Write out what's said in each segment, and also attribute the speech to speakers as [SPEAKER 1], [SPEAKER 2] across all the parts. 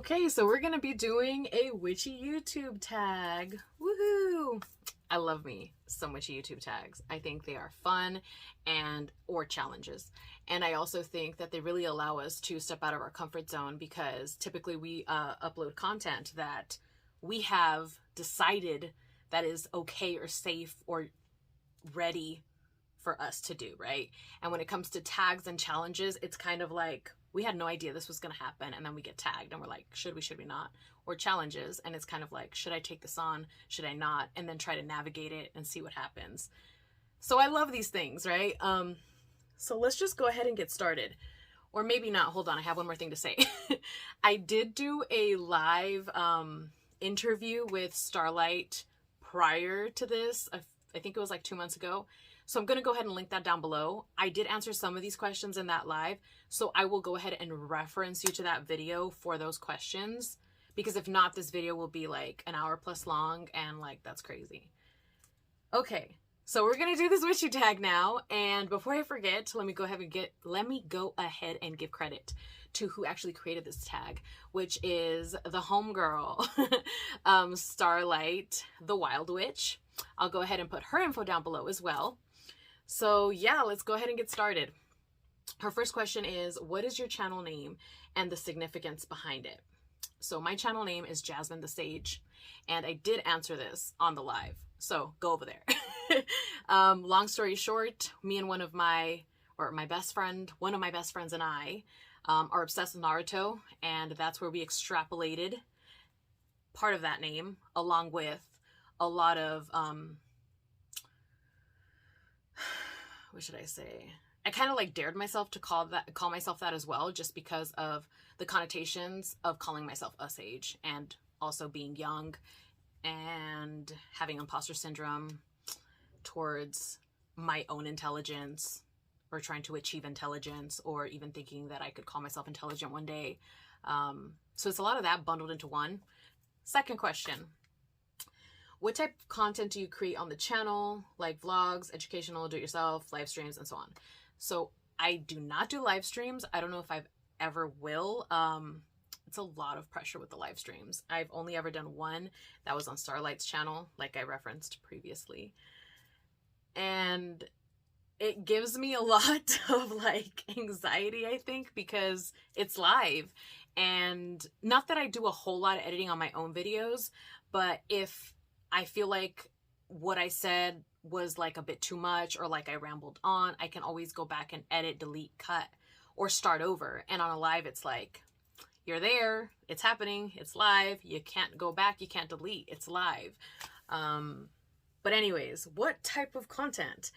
[SPEAKER 1] Okay, so we're gonna be doing a witchy YouTube tag. Woohoo! I love me some witchy YouTube tags. I think they are fun or challenges. And I also think that they really allow us to step out of our comfort zone, because typically we upload content that we have decided that is okay or safe or ready for us to do, right? And when it comes to tags and challenges, it's kind of like we had no idea this was going to happen, and then we get tagged and we're like, should we not? Or challenges, and it's kind of like, should I take this on, should I not? And then try to navigate it and see what happens. So I love these things, right? So let's just go ahead and get started. Or maybe not. Hold on, I have one more thing to say. I did do a live interview with Starlight prior to this. I think it was like 2 months ago. So I'm going to go ahead and link that down below. I did answer some of these questions in that live, so I will go ahead and reference you to that video for those questions, because if not, this video will be like an hour plus long, and like, that's crazy. Okay, so we're going to do this witchy tag now, and before I forget, let me go ahead and give credit to who actually created this tag, which is the homegirl, Starlight, the Wild Witch. I'll go ahead and put her info down below as well. So yeah, let's go ahead and get started. Her first question is, what is your channel name and the significance behind it? So my channel name is Jazmine the Sage, and I did answer this on the live, so go over there. Long story short, me and one of my best friends and I are obsessed with Naruto, and that's where we extrapolated part of that name, along with a lot of what should I say? I kind of like dared myself to call myself that as well, just because of the connotations of calling myself a sage, and also being young and having imposter syndrome towards my own intelligence, or trying to achieve intelligence, or even thinking that I could call myself intelligent one day. So it's a lot of that bundled into one. Second question. What type of content do you create on the channel? Like vlogs, educational, do-it-yourself, live streams, and so on. So I do not do live streams. I don't know if I've ever will. It's a lot of pressure with the live streams. I've only ever done one. That was on Starlight's channel, like I referenced previously. And it gives me a lot of like anxiety, I think, because it's live. And not that I do a whole lot of editing on my own videos, but if I feel like what I said was like a bit too much, or like I rambled on, I can always go back and edit, delete, cut, or start over. And on a live, it's like, you're there, it's happening, it's live, you can't go back, you can't delete, it's live. But anyways, what type of content?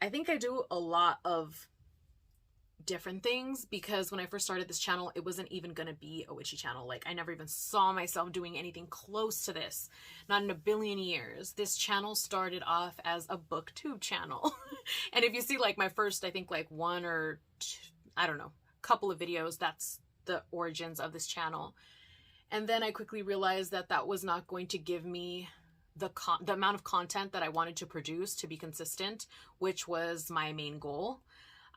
[SPEAKER 1] I think I do a lot of different things, because when I first started this channel, it wasn't even gonna be a witchy channel. Like, I never even saw myself doing anything close to this, not in a billion years. This channel started off as a booktube channel. And if you see like my first, I think like one or two, I don't know, couple of videos, that's the origins of this channel. And then I quickly realized that that was not going to give me the amount of content that I wanted to produce to be consistent, which was my main goal.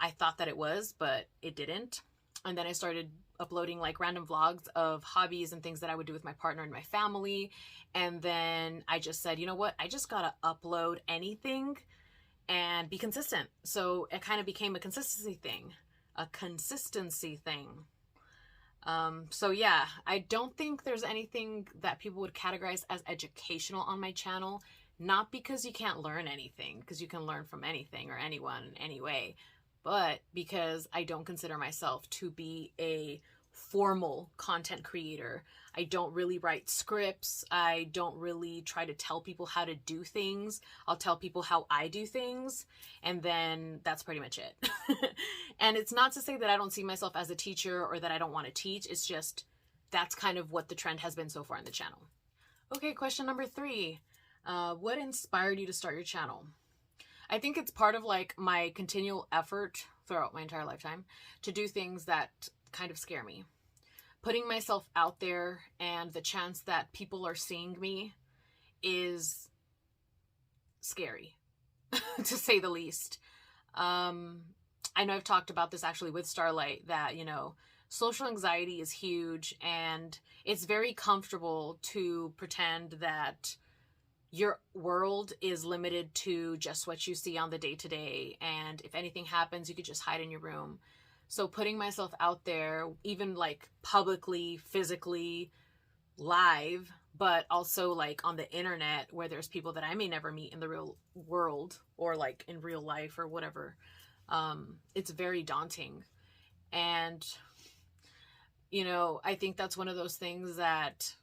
[SPEAKER 1] I thought that it was, but it didn't. And then I started uploading like random vlogs of hobbies and things that I would do with my partner and my family. And then I just said, you know what? I just gotta upload anything and be consistent. So it kind of became a consistency thing. So yeah, I don't think there's anything that people would categorize as educational on my channel. Not because you can't learn anything, because you can learn from anything or anyone in any way, but because I don't consider myself to be a formal content creator. I don't really write scripts. I don't really try to tell people how to do things. I'll tell people how I do things, and then that's pretty much it. And it's not to say that I don't see myself as a teacher or that I don't want to teach. It's just that's kind of what the trend has been so far in the channel. Okay, question number 3. What inspired you to start your channel? I think it's part of like my continual effort throughout my entire lifetime to do things that kind of scare me. Putting myself out there, and the chance that people are seeing me is scary, to say the least. I know I've talked about this actually with Starlight, that, you know, social anxiety is huge, and it's very comfortable to pretend that your world is limited to just what you see on the day-to-day, and if anything happens, you could just hide in your room. So putting myself out there, even like publicly, physically, live, but also like on the internet where there's people that I may never meet in the real world or like in real life or whatever, it's very daunting. And you know, I think that's one of those things that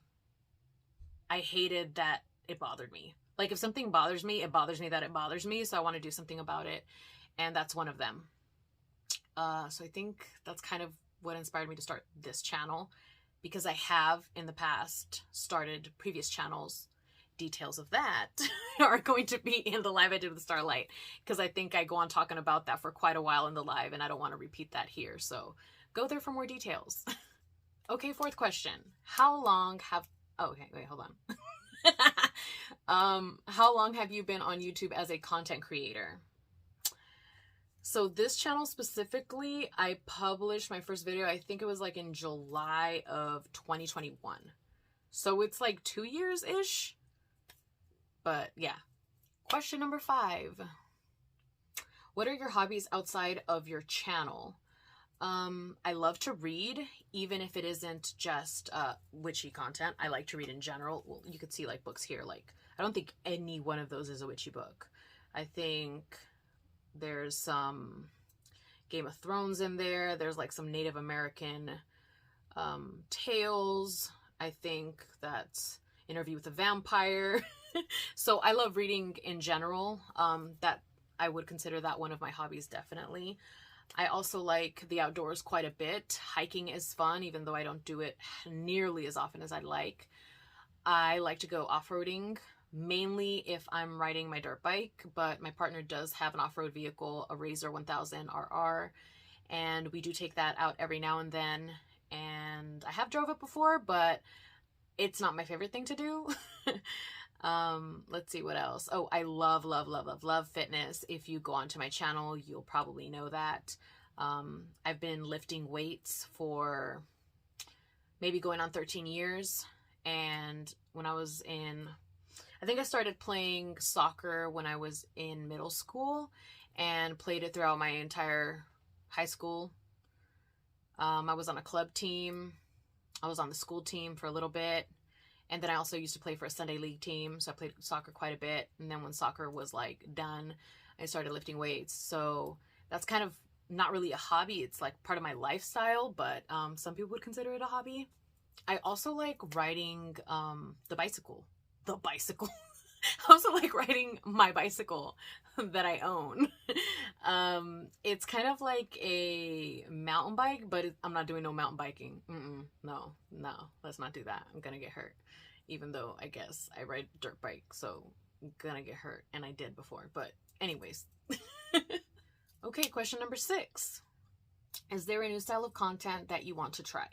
[SPEAKER 1] I hated, that it bothered me. Like if something bothers me, it bothers me that it bothers me, so I want to do something about it, and that's one of them. So I think that's kind of what inspired me to start this channel, because I have in the past started previous channels. Details of that are going to be in the live I did with Starlight, because I think I go on talking about that for quite a while in the live, and I don't want to repeat that here, so go there for more details. Okay, fourth question. How long have... Oh, okay, wait, hold on. How long have you been on YouTube as a content creator? So this channel specifically, I published my first video, I think it was like in July of 2021. So it's like 2 years-ish. But yeah. Question number 5. What are your hobbies outside of your channel? I love to read, even if it isn't just witchy content. I like to read in general. Well, you could see like books here. Like, I don't think any one of those is a witchy book. I think there's some Game of Thrones in there. There's like some Native American tales. I think that's Interview with a Vampire. So I love reading in general. That I would consider that one of my hobbies, definitely. I also like the outdoors quite a bit. Hiking is fun, even though I don't do it nearly as often as I'd like. I like to go off-roading, mainly if I'm riding my dirt bike, but my partner does have an off-road vehicle, a Razor 1000 RR, and we do take that out every now and then. And I have drove it before, but it's not my favorite thing to do. Let's see what else. Oh, I love fitness. If you go onto my channel, you'll probably know that. I've been lifting weights for maybe going on 13 years. And when I was in, I think I started playing soccer when I was in middle school and played it throughout my entire high school. I was on a club team. I was on the school team for a little bit. And then I also used to play for a Sunday league team, so I played soccer quite a bit. And then when soccer was like done, I started lifting weights. So that's kind of not really a hobby. It's like part of my lifestyle, but some people would consider it a hobby. I also like riding the bicycle. I also like riding my bicycle that I own. It's kind of like a mountain bike, but I'm not doing no mountain biking. No, let's not do that. I'm gonna get hurt. Even though I guess I ride dirt bike, so I'm gonna get hurt, and I did before. But anyways. Okay, question number 6. Is there a new style of content that you want to try?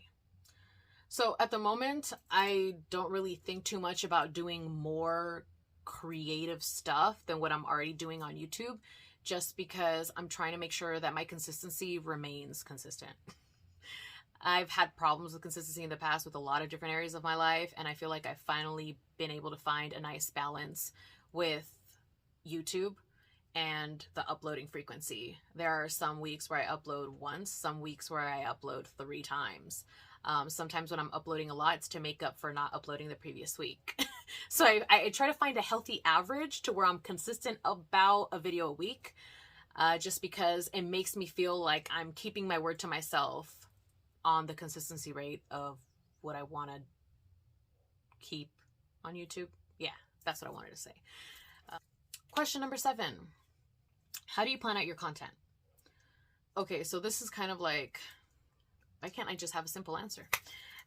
[SPEAKER 1] So at the moment, I don't really think too much about doing more creative stuff than what I'm already doing on YouTube, just because I'm trying to make sure that my consistency remains consistent. I've had problems with consistency in the past with a lot of different areas of my life, and I feel like I've finally been able to find a nice balance with YouTube and the uploading frequency. There are some weeks where I upload once, some weeks where I upload 3 times. Sometimes when I'm uploading a lot, it's to make up for not uploading the previous week. So I try to find a healthy average to where I'm consistent about a video a week, just because it makes me feel like I'm keeping my word to myself on the consistency rate of what I want to keep on YouTube. Yeah, that's what I wanted to say. Question number 7. How do you plan out your content? Okay, so this is kind of like, why can't I just have a simple answer?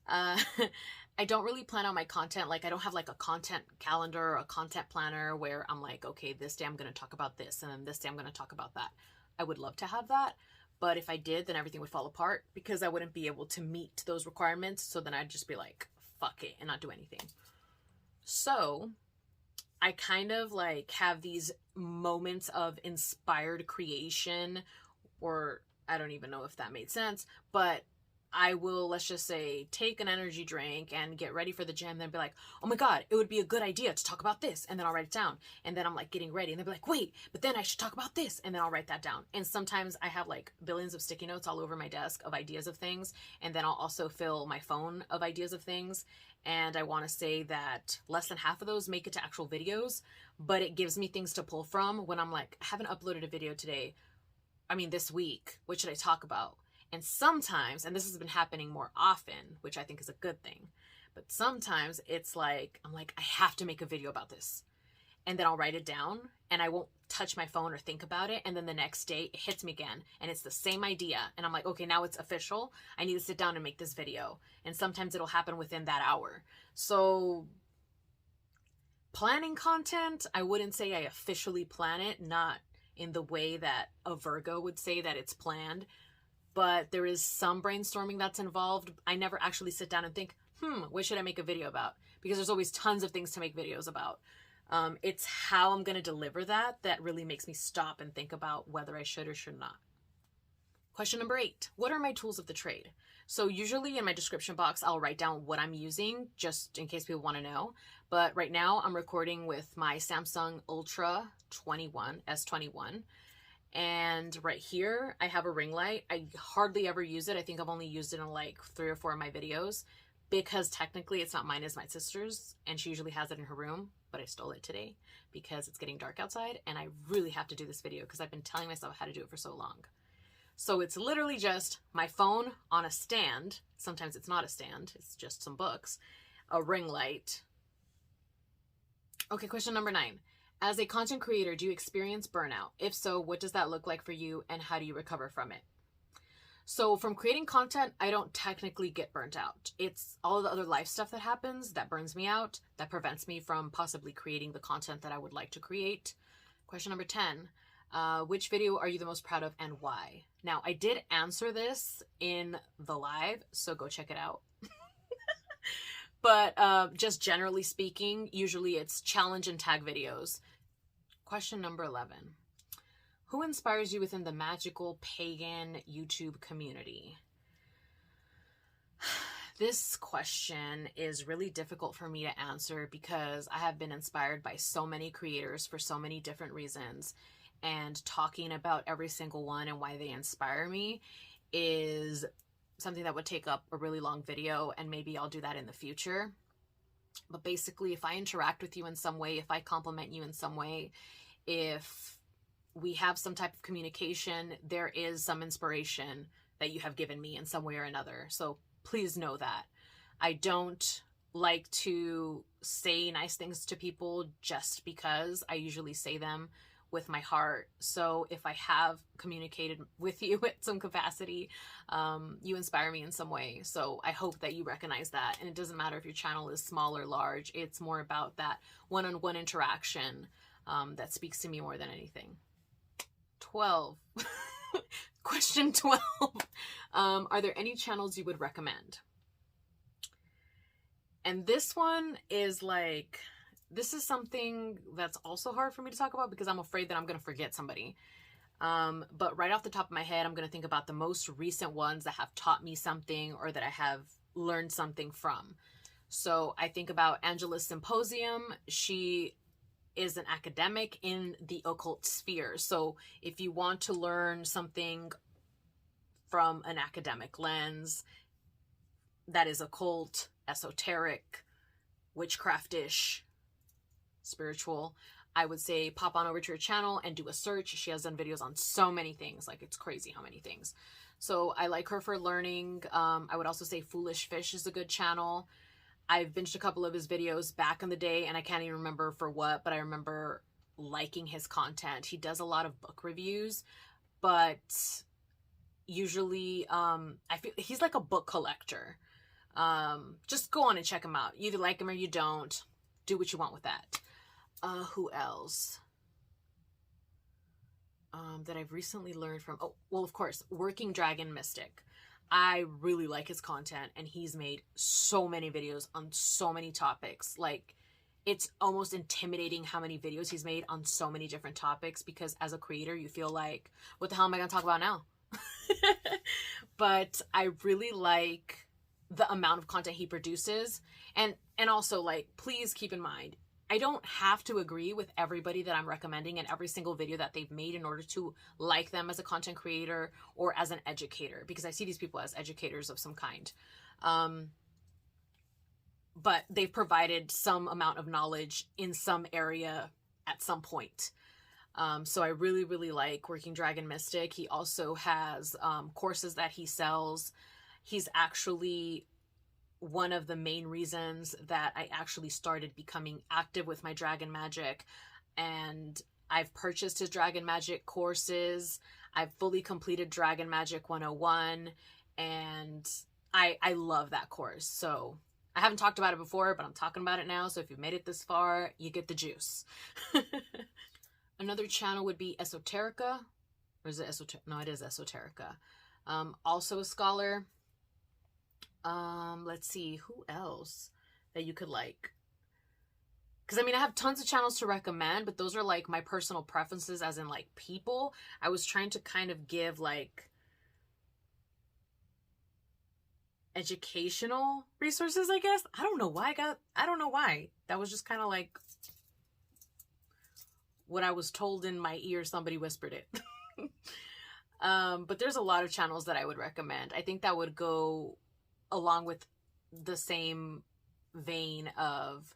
[SPEAKER 1] I don't really plan out my content. Like, I don't have like a content calendar or a content planner where I'm like, okay, this day I'm going to talk about this, and then this day I'm going to talk about that. I would love to have that, but if I did, then everything would fall apart because I wouldn't be able to meet those requirements. So then I'd just be like, fuck it, and not do anything. So I kind of like have these moments of inspired creation, or I don't even know if that made sense, but I will, let's just say, take an energy drink and get ready for the gym, then be like, oh my God, it would be a good idea to talk about this. And then I'll write it down. And then I'm like getting ready. And they'll be like, wait, but then I should talk about this. And then I'll write that down. And sometimes I have like billions of sticky notes all over my desk of ideas of things. And then I'll also fill my phone of ideas of things. And I want to say that less than half of those make it to actual videos, but it gives me things to pull from when I'm like, I haven't uploaded a video today. I mean, this week, what should I talk about? And sometimes, and this has been happening more often, which I think is a good thing, but sometimes it's like, I'm like, I have to make a video about this. And then I'll write it down and I won't touch my phone or think about it. And then the next day it hits me again and it's the same idea. And I'm like, okay, now it's official. I need to sit down and make this video. And sometimes it'll happen within that hour. So planning content, I wouldn't say I officially plan it, not in the way that a Virgo would say that it's planned. But there is some brainstorming that's involved. I never actually sit down and think, what should I make a video about? Because there's always tons of things to make videos about. It's how I'm going to deliver that really makes me stop and think about whether I should or should not. Question number 8. What are my tools of the trade? So usually in my description box, I'll write down what I'm using just in case people want to know. But right now I'm recording with my Samsung Ultra 21, S21. And right here, I have a ring light. I hardly ever use it. I think I've only used it in like 3 or 4 of my videos because technically it's not mine, it's my sister's. And she usually has it in her room, but I stole it today because it's getting dark outside and I really have to do this video because I've been telling myself how to do it for so long. So it's literally just my phone on a stand. Sometimes it's not a stand. It's just some books, a ring light. Okay, question number 9. As a content creator, do you experience burnout? If so, what does that look like for you and how do you recover from it? So from creating content, I don't technically get burnt out. It's all the other life stuff that happens that burns me out, that prevents me from possibly creating the content that I would like to create. Question number 10. Which video are you the most proud of and why? Now, I did answer this in the live, so go check it out. But just generally speaking, usually it's challenge and tag videos. Question number 11. Who inspires you within the magical pagan YouTube community? This question is really difficult for me to answer because I have been inspired by so many creators for so many different reasons. And talking about every single one and why they inspire me is something that would take up a really long video, and maybe I'll do that in the future. But basically, if I interact with you in some way, if I compliment you in some way, if we have some type of communication, there is some inspiration that you have given me in some way or another. So please know that. I don't like to say nice things to people just because. I usually say them with my heart. So if I have communicated with you at some capacity, you inspire me in some way. So I hope that you recognize that. And it doesn't matter if your channel is small or large. It's more about that one-on-one interaction that speaks to me more than anything. 12. Question 12. Are there any channels you would recommend? And this one is like, this is something that's also hard for me to talk about because I'm afraid that I'm going to forget somebody. But right off the top of my head, I'm going to think about the most recent ones that have taught me something or that I have learned something from. So I think about Angela's Symposium. She is an academic in the occult sphere. So if you want to learn something from an academic lens that is occult, esoteric, witchcraftish, spiritual, I would say pop on over to her channel and do a search. She has done videos on so many things. Like, it's crazy how many things. So I like her for learning. I would also say Foolish Fish is a good channel. I've binged a couple of his videos back in the day and I can't even remember for what, but I remember liking his content. He does a lot of book reviews, but usually I feel he's like a book collector. Just go on and check him out. You either like him or you don't. Do what you want with that. Who else? That I've recently learned from. Oh, well, of course, Working Dragon Mystic. I really like his content, and he's made so many videos on so many topics. Like, it's almost intimidating how many videos he's made on so many different topics, because as a creator, you feel like, what the hell am I going to talk about now? but I really like the amount of content he produces. And also, like, please keep in mind, I don't have to agree with everybody that I'm recommending in every single video that they've made in order to like them as a content creator or as an educator, because I see these people as educators of some kind. But they've provided some amount of knowledge in some area at some point. So I really, really like Working Dragon Mystic. He also has courses that he sells. He's actually one of the main reasons that I actually started becoming active with my dragon magic. And I've purchased his dragon magic courses. I've fully completed Dragon Magic 101. And I love that course. So I haven't talked about it before, but I'm talking about it now. So if you've made it this far, you get the juice. Another channel would be Esoterica. Or is it Esoterica? No, it is Esoterica. Also a scholar. Let's see, who else that you could like? Because I mean, I have tons of channels to recommend, but those are like my personal preferences as in like people. I was trying to kind of give like educational resources, I guess. I don't know why. That was just kind of like what I was told in my ear. Somebody whispered it. But there's a lot of channels that I would recommend. I think that would go along with the same vein of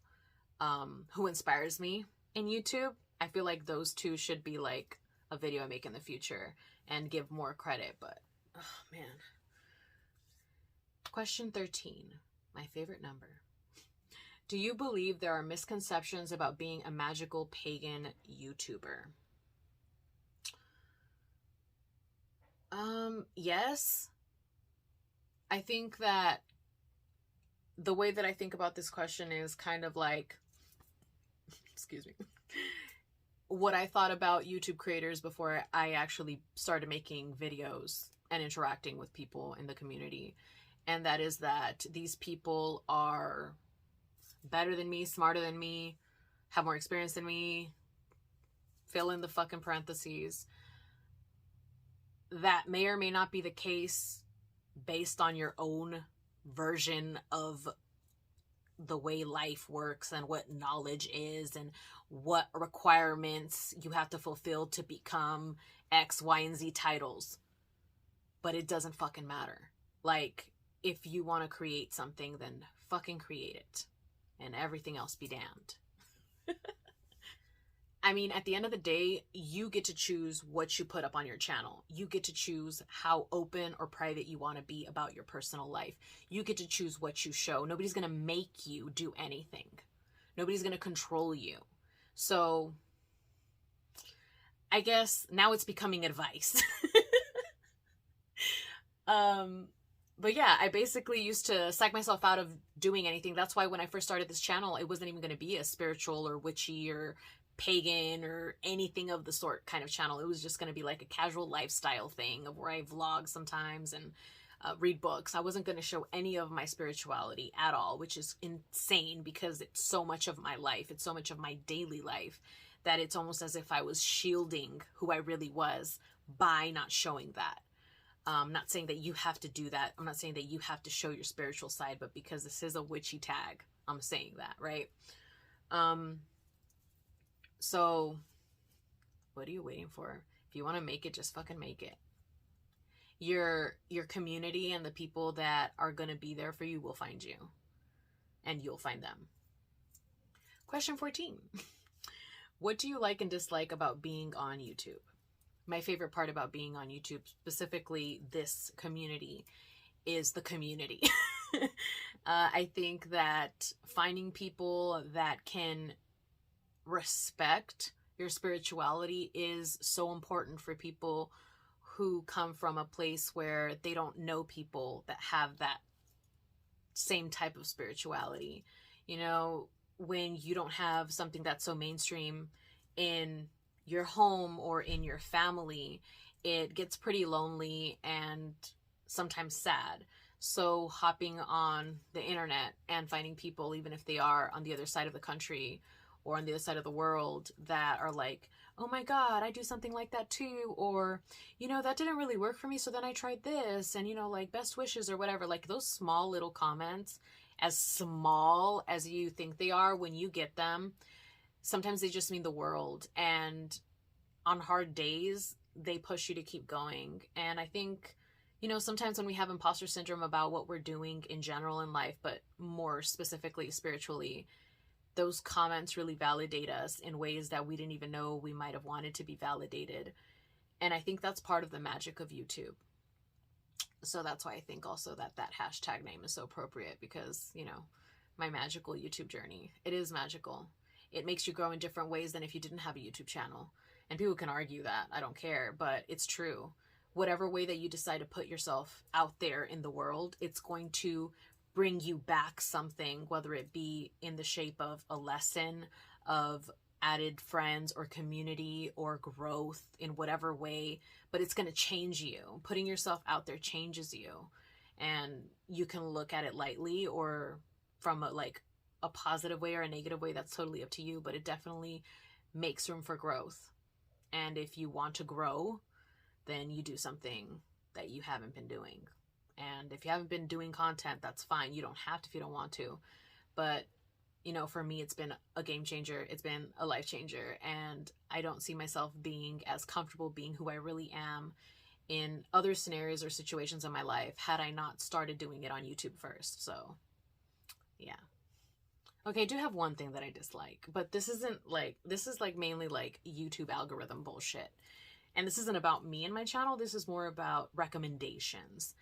[SPEAKER 1] who inspires me in YouTube. I feel like those two should be like a video I make in the future and give more credit. But oh man. Question 13, my favorite number. Do you believe there are misconceptions about being a magical pagan YouTuber? Yes. I think that the way that I think about this question is kind of like, excuse me, what I thought about YouTube creators before I actually started making videos and interacting with people in the community. And that is that these people are better than me, smarter than me, have more experience than me, fill in the fucking parentheses. That may or may not be the case based on your own version of the way life works and what knowledge is and what requirements you have to fulfill to become X, Y, and Z titles. But it doesn't fucking matter. Like, if you want to create something, then fucking create it. And everything else be damned. I mean, at the end of the day, you get to choose what you put up on your channel. You get to choose how open or private you want to be about your personal life. You get to choose what you show. Nobody's going to make you do anything. Nobody's going to control you. So, I guess now it's becoming advice. But yeah, I basically used to psych myself out of doing anything. That's why when I first started this channel, it wasn't even going to be a spiritual or witchy or pagan or anything of the sort kind of channel. It was just going to be like a casual lifestyle thing of where I vlog sometimes and read books. I wasn't going to show any of my spirituality at all, which is insane because it's so much of my life. It's so much of my daily life that it's almost as if I was shielding who I really was by not showing that. I'm not saying that you have to do that. I'm not saying that you have to show your spiritual side, but because this is a witchy tag, I'm saying that, right? So what are you waiting for? If you want to make it, just fucking make it. Your community and the people that are going to be there for you will find you, and you'll find them. Question 14. What do you like and dislike about being on YouTube? My favorite part about being on YouTube, specifically this community, is the community. I think that finding people that can respect your spirituality is so important for people who come from a place where they don't know people that have that same type of spirituality. You know, when you don't have something that's so mainstream in your home or in your family, it gets pretty lonely and sometimes sad. So hopping on the internet and finding people, even if they are on the other side of the country or on the other side of the world, that are like oh my God, I do something like that too. Or, you know, that didn't really work for me. So then I tried this and, you know, like best wishes or whatever. Like those small little comments, as small as you think they are, when you get them, sometimes they just mean the world. And on hard days, they push you to keep going. And I think, you know, sometimes when we have imposter syndrome about what we're doing in general in life, but more specifically spiritually, those comments really validate us in ways that we didn't even know we might have wanted to be validated. And I think that's part of the magic of YouTube. So that's why I think also that that hashtag name is so appropriate, because, you know, my magical YouTube journey, it is magical. It makes you grow in different ways than if you didn't have a YouTube channel. And people can argue that. I don't care, but it's true. Whatever way that you decide to put yourself out there in the world, it's going to bring you back something, whether it be in the shape of a lesson, of added friends or community or growth in whatever way, but it's going to change you. Putting yourself out there changes you, and you can look at it lightly or from a positive way or a negative way. That's totally up to you, but it definitely makes room for growth. And if you want to grow, then you do something that you haven't been doing. And if you haven't been doing content, that's fine. You don't have to if you don't want to. But, you know, for me, it's been a game changer. It's been a life changer. And I don't see myself being as comfortable being who I really am in other scenarios or situations in my life had I not started doing it on YouTube first. So, yeah. Okay, I do have one thing that I dislike, but this is like mainly like YouTube algorithm bullshit. And this isn't about me and my channel. This is more about recommendations.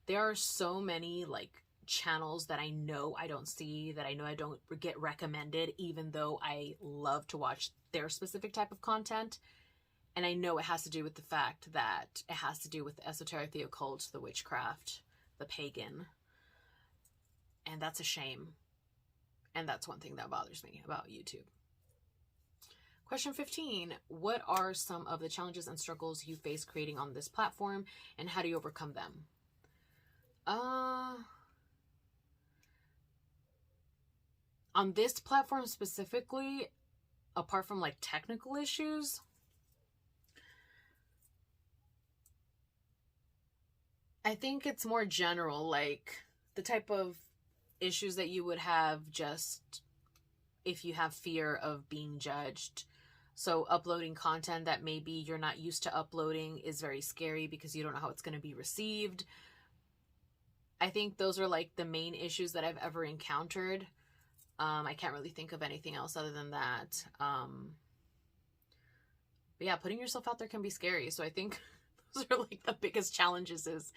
[SPEAKER 1] There are so many like channels that I know I don't see, that I know I don't get recommended, even though I love to watch their specific type of content. And I know it has to do with the fact that it has to do with the esoteric, the occult, the witchcraft, the pagan. And that's a shame. And that's one thing that bothers me about YouTube. Question 15. What are some of the challenges and struggles you face creating on this platform, and how do you overcome them? On this platform specifically, apart from like technical issues, I think it's more general, like the type of issues that you would have just if you have fear of being judged. So uploading content that maybe you're not used to uploading is very scary because you don't know how it's going to be received. I think those are like the main issues that I've ever encountered. I can't really think of anything else other than that. But yeah, putting yourself out there can be scary. So I think those are like the biggest challenges is,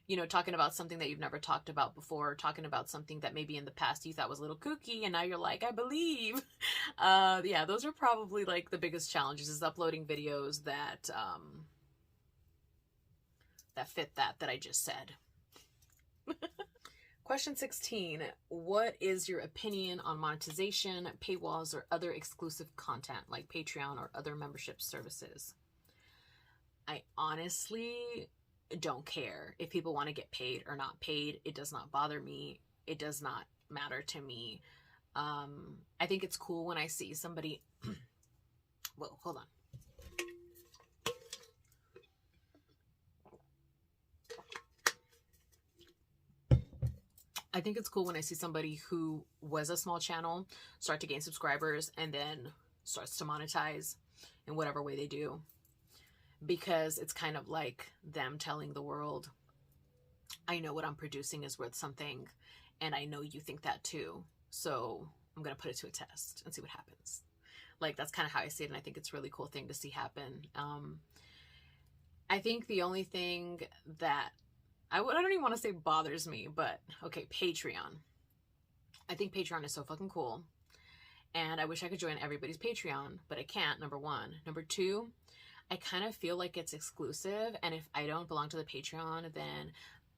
[SPEAKER 1] you know, talking about something that you've never talked about before, talking about something that maybe in the past you thought was a little kooky and now you're like, I believe. Yeah, those are probably like the biggest challenges, is uploading videos that that fit that I just said. Question 16. What is your opinion on monetization, paywalls, or other exclusive content like Patreon or other membership services? I honestly don't care if people want to get paid or not paid. It does not bother me. It does not matter to me. I think it's cool when I see somebody... Whoa, hold on. I think it's cool when I see somebody who was a small channel start to gain subscribers and then starts to monetize in whatever way they do. Because it's kind of like them telling the world, I know what I'm producing is worth something, and I know you think that too. So I'm going to put it to a test and see what happens. Like, that's kind of how I see it, and I think it's a really cool thing to see happen. I think the only thing that I don't even want to say bothers me, but okay, Patreon. I think Patreon is so fucking cool. And I wish I could join everybody's Patreon, but I can't, number one. Number two, I kind of feel like it's exclusive. And if I don't belong to the Patreon, then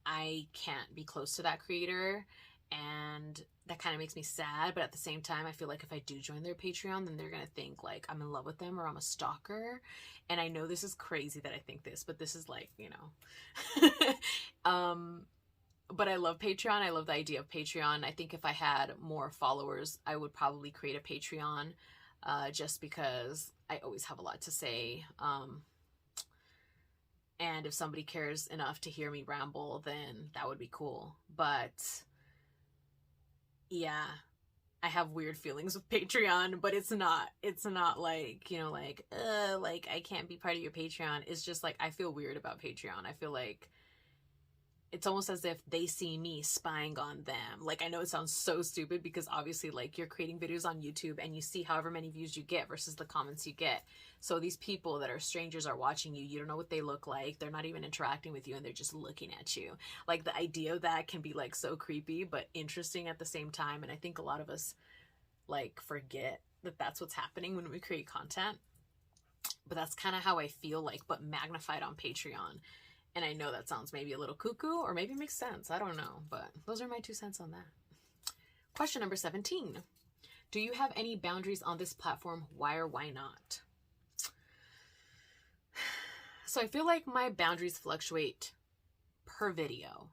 [SPEAKER 1] I can't be close to that creator. And that kind of makes me sad. But at the same time, I feel like if I do join their Patreon, then they're going to think like I'm in love with them or I'm a stalker. And I know this is crazy that I think this, but this is like, you know, but I love Patreon. I love the idea of Patreon. I think if I had more followers, I would probably create a Patreon. just because I always have a lot to say. And if somebody cares enough to hear me ramble, then that would be cool. But yeah, I have weird feelings with Patreon, but it's not like, you know, like I can't be part of your Patreon. It's just like, I feel weird about Patreon. I feel like it's almost as if they see me spying on them. Like, I know it sounds so stupid because obviously, like, you're creating videos on YouTube and you see however many views you get versus the comments you get. So these people that are strangers are watching you. You don't know what they look like. They're not even interacting with you and they're just looking at you. Like, the idea of that can be, like, so creepy but interesting at the same time. And I think a lot of us, like, forget that that's what's happening when we create content. But that's kind of how I feel like, but magnified on Patreon. And I know that sounds maybe a little cuckoo, or maybe makes sense. I don't know, but those are my 2 cents on that. Question number 17. Do you have any boundaries on this platform? Why or why not? So I feel like my boundaries fluctuate per video.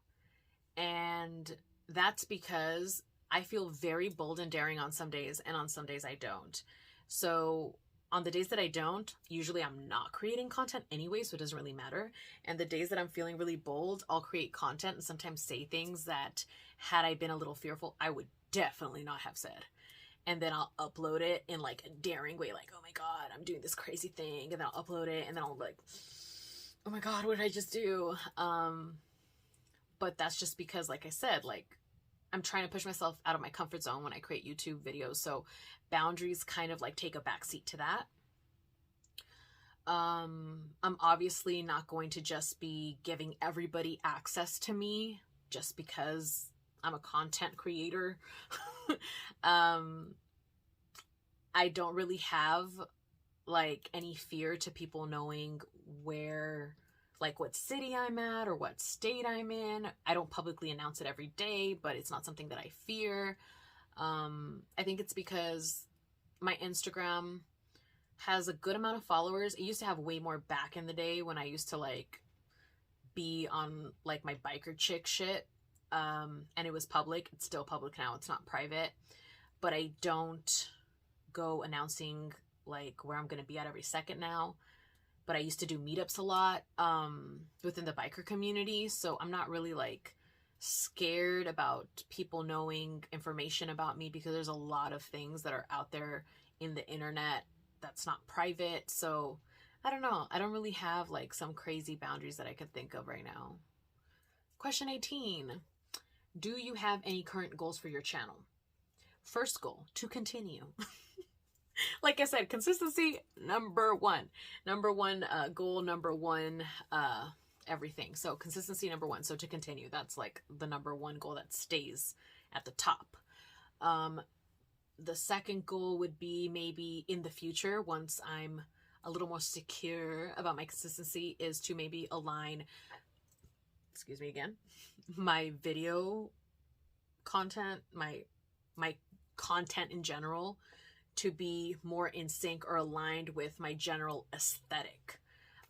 [SPEAKER 1] And that's because I feel very bold and daring on some days, and on some days I don't. So on the days that I don't, usually I'm not creating content anyway, so it doesn't really matter. And the days that I'm feeling really bold, I'll create content and sometimes say things that, had I been a little fearful, I would definitely not have said. And then I'll upload it in like a daring way, like, oh my God, I'm doing this crazy thing. And then I'll upload it and then I'll like, oh my God, what did I just do? But that's just because, like I said, like, I'm trying to push myself out of my comfort zone when I create YouTube videos. So boundaries kind of like take a backseat to that. I'm obviously not going to just be giving everybody access to me just because I'm a content creator. I don't really have like any fear to people knowing where, like, what city I'm at or what state I'm in. I don't publicly announce it every day, but it's not something that I fear. I think it's because my Instagram has a good amount of followers. It used to have way more back in the day when I used to like be on like my biker chick shit. And it was public. It's still public now. It's not private, but I don't go announcing like where I'm going to be at every second now. But I used to do meetups a lot within the biker community. So I'm not really like scared about people knowing information about me because there's a lot of things that are out there in the internet that's not private. So I don't know. I don't really have like some crazy boundaries that I could think of right now. Question 18. Do you have any current goals for your channel? First goal, to continue. Like I said, consistency, number one goal, number one, everything. So consistency, number one. So to continue, that's like the number one goal that stays at the top. The second goal would be maybe in the future, once I'm a little more secure about my consistency, is to maybe align, excuse me again, my video content, my content in general, to be more in sync or aligned with my general aesthetic.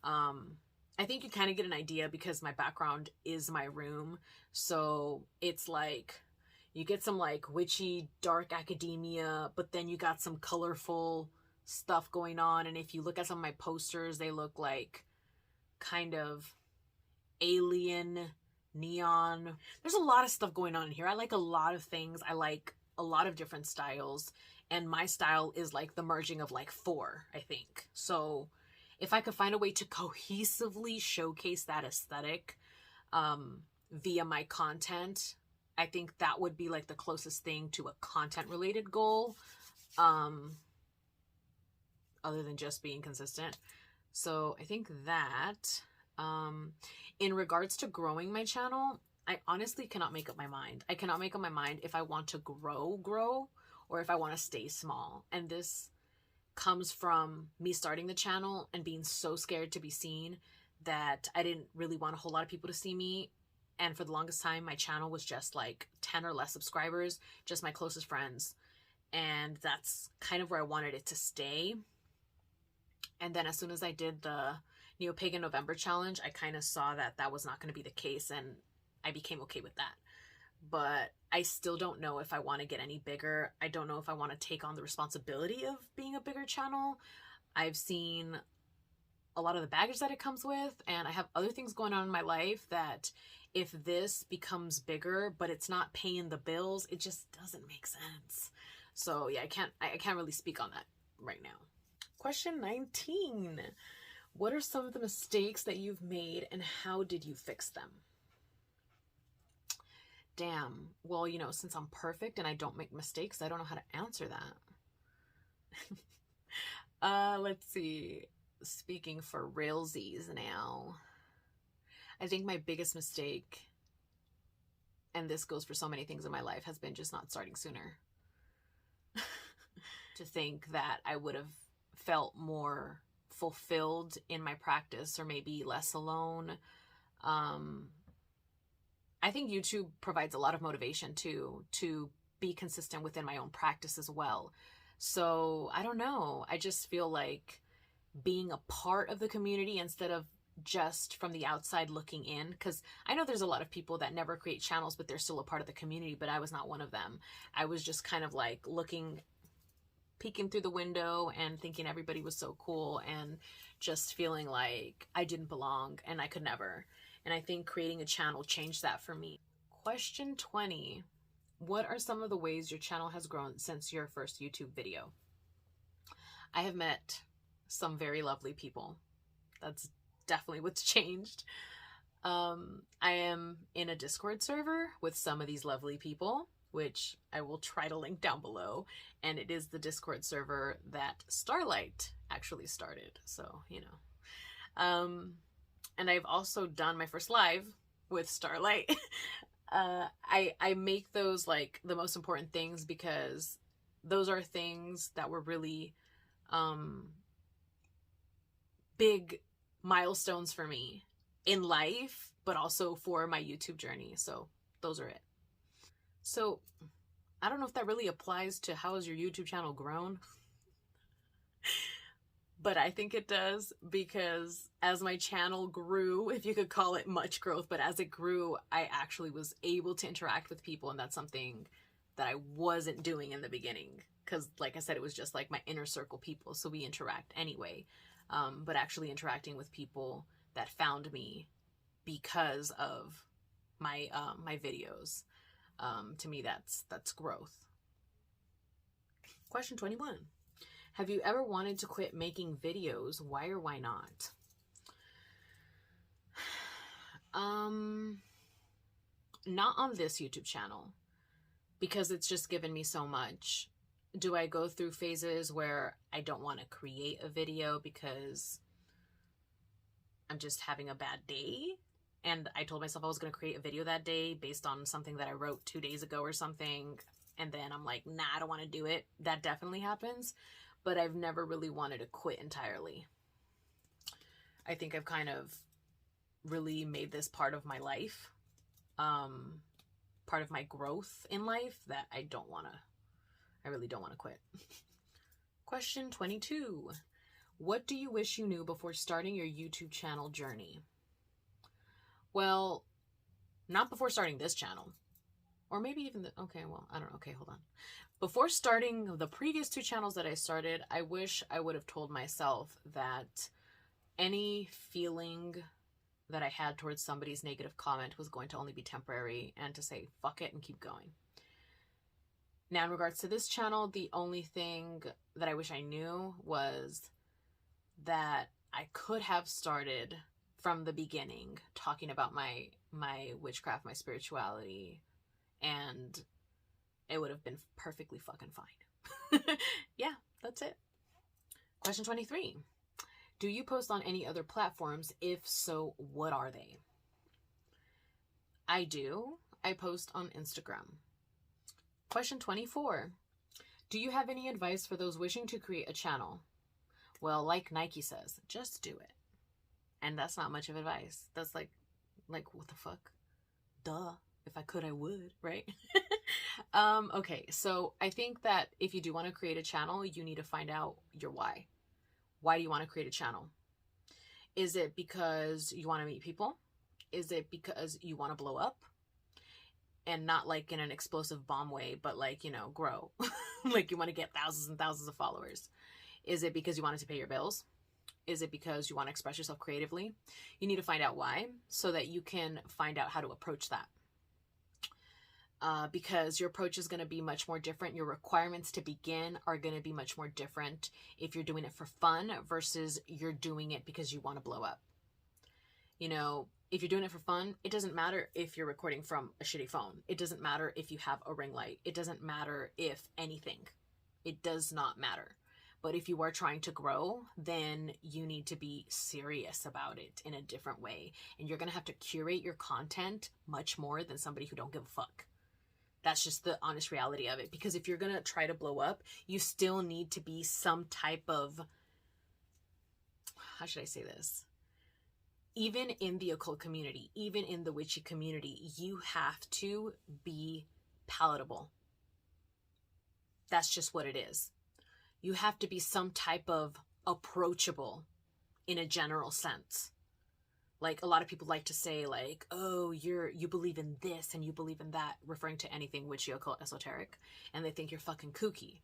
[SPEAKER 1] I think you kind of get an idea because my background is my room. So it's like you get some like witchy dark academia, but then you got some colorful stuff going on. And if you look at some of my posters, they look like kind of alien neon. There's a lot of stuff going on here. I like a lot of things. I like a lot of different styles. And my style is like the merging of like 4, I think. So if I could find a way to cohesively showcase that aesthetic via my content, I think that would be like the closest thing to a content related goal, other than just being consistent. So I think that in regards to growing my channel, I honestly cannot make up my mind. I cannot make up my mind if I want to grow, or if I want to stay small. And this comes from me starting the channel and being so scared to be seen that I didn't really want a whole lot of people to see me. And for the longest time, my channel was just like 10 or less subscribers, just my closest friends. And that's kind of where I wanted it to stay. And then as soon as I did the Neo-Pagan November challenge, I kind of saw that that was not going to be the case, and I became okay with that. but I still don't know if I want to get any bigger. I don't know if I want to take on the responsibility of being a bigger channel. I've seen a lot of the baggage that it comes with, and I have other things going on in my life that if this becomes bigger but it's not paying the bills, it just doesn't make sense. So yeah, I can't really speak on that right now. Question 19. What are some of the mistakes that you've made and how did you fix them? Damn. Well, you know, since I'm perfect and I don't make mistakes, I don't know how to answer that. Let's see. Speaking for realsies now. I think my biggest mistake, and this goes for so many things in my life, has been just not starting sooner. To think that I would have felt more fulfilled in my practice or maybe less alone. I think YouTube provides a lot of motivation to be consistent within my own practice as well. So I don't know. I just feel like being a part of the community instead of just from the outside looking in, because I know there's a lot of people that never create channels, but they're still a part of the community, but I was not one of them. I was just kind of like peeking through the window and thinking everybody was so cool and just feeling like I didn't belong and I could never. And I think creating a channel changed that for me. Question 20. What are some of the ways your channel has grown since your first YouTube video? I have met some very lovely people. That's definitely what's changed. I am in a Discord server with some of these lovely people, which I will try to link down below. And it is the Discord server that Starlight actually started. So, you know. And I've also done my first live with Starlight. I make those like the most important things because those are things that were really big milestones for me in life, but also for my YouTube journey. So those are it. So I don't know if that really applies to how has your YouTube channel grown, but I think it does, because as my channel grew, if you could call it much growth, but as it grew, I actually was able to interact with people, and that's something that I wasn't doing in the beginning, because like I said, it was just like my inner circle people, so we interact anyway. But actually interacting with people that found me because of my my videos, to me that's growth. Question 21. Have you ever wanted to quit making videos? Why or why not? Not on this YouTube channel, because it's just given me so much. Do I go through phases where I don't want to create a video because I'm just having a bad day? And I told myself I was going to create a video that day based on something that I wrote 2 days ago or something. And then I'm like, nah, I don't want to do it. That definitely happens. But I've never really wanted to quit entirely. I think I've kind of really made this part of my life, part of my growth in life, that I really don't want to quit. Question 22. What do you wish you knew before starting your YouTube channel journey? Well, not before starting this channel. Or maybe even okay, well, I don't know. Okay, hold on. Before starting the previous 2 channels that I started, I wish I would have told myself that any feeling that I had towards somebody's negative comment was going to only be temporary, and to say fuck it and keep going. Now, in regards to this channel, the only thing that I wish I knew was that I could have started from the beginning talking about my witchcraft, my spirituality, and it would have been perfectly fucking fine. Yeah, that's it. Question 23. Do you post on any other platforms? If so, what are they? I do. I post on Instagram. Question 24. Do you have any advice for those wishing to create a channel? Well, like Nike says, just do it. And that's not much of advice. That's like what the fuck? Duh. If I could, I would, right? Okay, so I think that if you do want to create a channel, you need to find out your why. Why do you want to create a channel? Is it because you want to meet people? Is it because you want to blow up? and not like in an explosive bomb way, but like, you know, grow. Like you want to get thousands and thousands of followers? Is it because you wanted to pay your bills? Is it because you want to express yourself creatively? You need to find out why so that you can find out how to approach that. Because your approach is going to be much more different. Your requirements to begin are going to be much more different if you're doing it for fun versus you're doing it because you want to blow up. You know, if you're doing it for fun, it doesn't matter if you're recording from a shitty phone. It doesn't matter if you have a ring light. It doesn't matter if anything. It does not matter. But if you are trying to grow, then you need to be serious about it in a different way. And you're going to have to curate your content much more than somebody who don't give a fuck. That's just the honest reality of it. Because if you're going to try to blow up, you still need to be some type of, how should I say this? Even in the occult community, even in the witchy community, you have to be palatable. That's just what it is. You have to be some type of approachable in a general sense. Like a lot of people like to say like, oh, you believe in this and you believe in that, referring to anything witchy, occult, esoteric, and they think you're fucking kooky.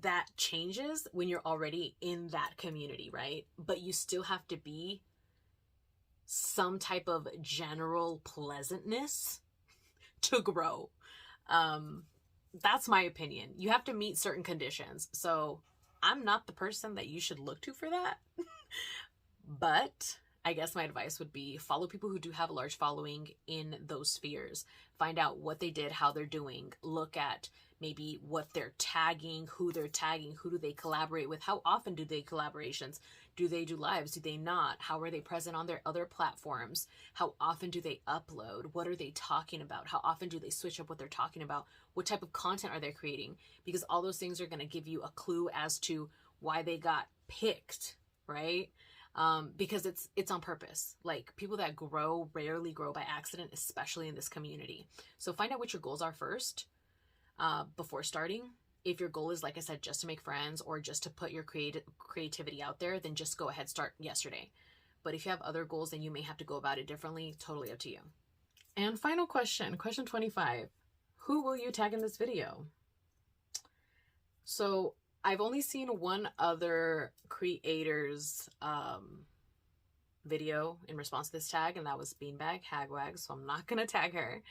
[SPEAKER 1] That changes when you're already in that community, right? But you still have to be some type of general pleasantness to grow. That's my opinion. You have to meet certain conditions. So I'm not the person that you should look to for that. But I guess my advice would be follow people who do have a large following in those spheres. Find out what they did, how they're doing. Look at maybe what they're tagging, who they're tagging, who do they collaborate with, how often do they collaborations, do they do lives, do they not, how are they present on their other platforms, how often do they upload, what are they talking about, how often do they switch up what they're talking about, what type of content are they creating, because all those things are going to give you a clue as to why they got picked, right? Because it's on purpose. Like people that grow rarely grow by accident, especially in this community. So find out what your goals are first before starting. If your goal is, like I said, just to make friends or just to put your creativity out there, then just go ahead, start yesterday. But if you have other goals, then you may have to go about it differently. Totally up to you. And final question 25. Who will you tag in this video? So I've only seen one other creator's video in response to this tag, and that was Beanbag Hagwag, so I'm not going to tag her.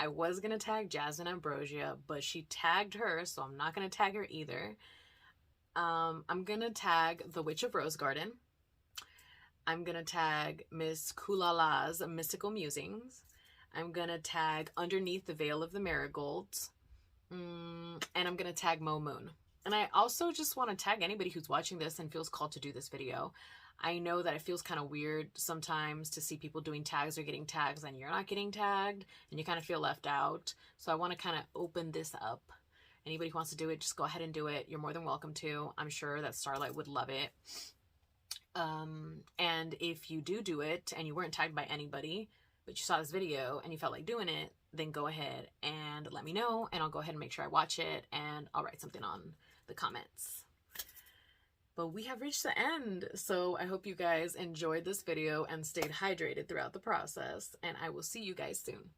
[SPEAKER 1] I was going to tag Jazmine Ambrosia, but she tagged her, so I'm not going to tag her either. I'm going to tag The Witch of Rose Garden. I'm going to tag Miss Kulala's Mystical Musings. I'm going to tag Underneath the Veil of the Marigolds. And I'm going to tag Mo Moon. And I also just want to tag anybody who's watching this and feels called to do this video. I know that it feels kind of weird sometimes to see people doing tags or getting tags and you're not getting tagged and you kind of feel left out. So I want to kind of open this up. Anybody who wants to do it, just go ahead and do it. You're more than welcome to. I'm sure that Starlight would love it. And if you do it and you weren't tagged by anybody, but you saw this video and you felt like doing it, then go ahead and let me know and I'll go ahead and make sure I watch it and I'll write something on the comments. But we have reached the end, so I hope you guys enjoyed this video and stayed hydrated throughout the process, and I will see you guys soon.